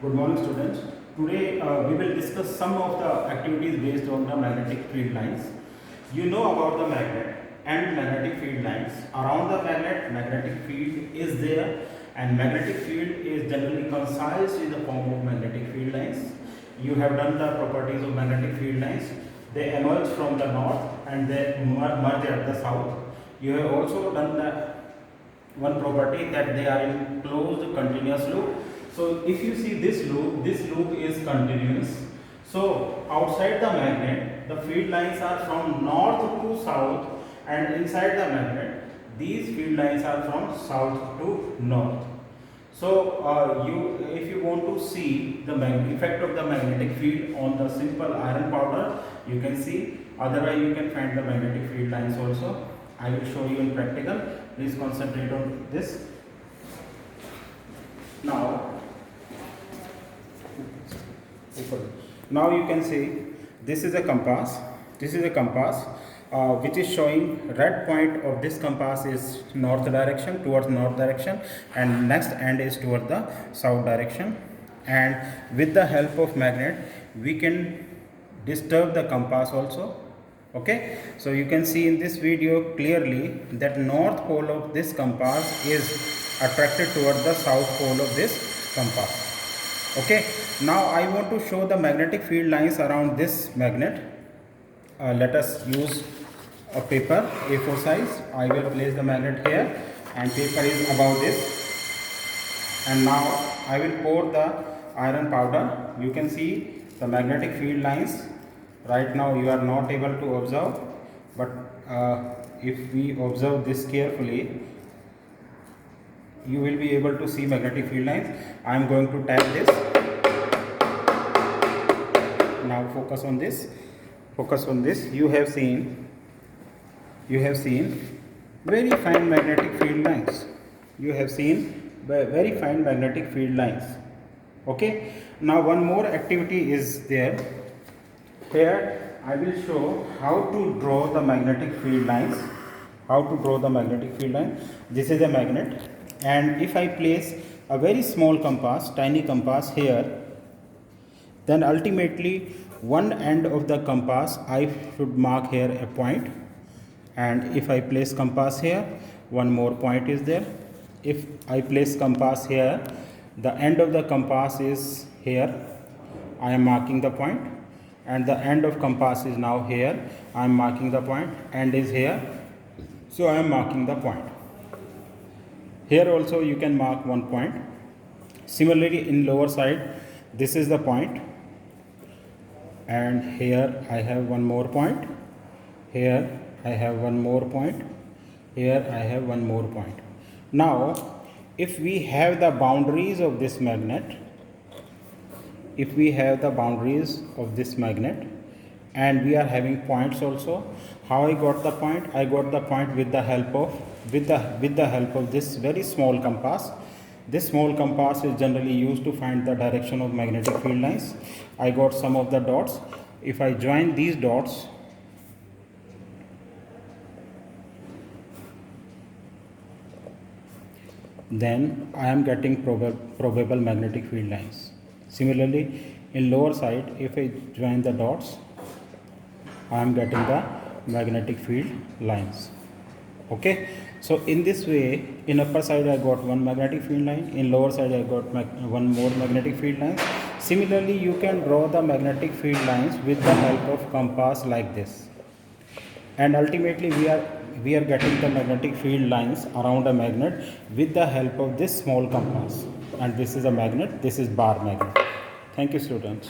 Good morning, students. Today we will discuss some of the activities based on the magnetic field lines. You know about the magnet and magnetic field lines. Around the magnet, magnetic field is there, and magnetic field is generally concise in the form of magnetic field lines. You have done the properties of magnetic field lines. They emerge from the north and they merge at the south. You have also done the one property that they are in closed continuous loop. So if you see this loop is continuous. So outside the magnet, the field lines are from north to south, and inside the magnet, these field lines are from south to north. So if you want to see the effect of the magnetic field on the simple iron powder, you can see. Otherwise, you can find the magnetic field lines also. I will show you in practical. Please concentrate on this. Now you can see this is a compass. This is a compass which is showing red point of this compass is north direction, towards north direction, and next end is toward the south direction. And with the help of magnet, we can disturb the compass also. Okay, so you can see in this video clearly that north pole of this compass is attracted toward the south pole of this compass. Okay, now I want to show the magnetic field lines around this magnet. Let us use a paper A4 size. I will place the magnet here, and paper is about this. And now I will pour the iron powder. You can see the magnetic field lines. Right now you are not able to observe, but if we observe this carefully, you will be able to see magnetic field lines. I am going to tap this. Now focus on this. Focus on this. You have seen very fine magnetic field lines. You have seen very fine magnetic field lines. Okay. Now one more activity is there. Here I will show how to draw the magnetic field lines. How to draw the magnetic field line. This is a magnet, and if I place a very small compass, tiny compass here, then ultimately one end of the compass I should mark here a point, and if I place compass here, one more point is there. If I place compass here, the end of the compass is here, I am marking the point, and the end of compass is now here, I am marking the point, end is here, so I am marking the point. Here also you can mark one point. Similarly in lower side, this is the point, and here I have one more point, here I have one more point, here I have one more point. Now if we have the boundaries of this magnet, and we are having points also, how I got the point? I got the point with the help of this very small compass. This small compass is generally used to find the direction of magnetic field lines. I got some of the dots. If I join these dots, then I am getting probable magnetic field lines. Similarly, in lower side, if I join the dots, I am getting the magnetic field lines. Okay, so in this way, in upper side I got one magnetic field line, in lower side I got one more magnetic field line. Similarly, you can draw the magnetic field lines with the help of compass like this, and ultimately we are getting the magnetic field lines around a magnet with the help of this small compass. And this is a magnet, this is bar magnet. Thank you, students.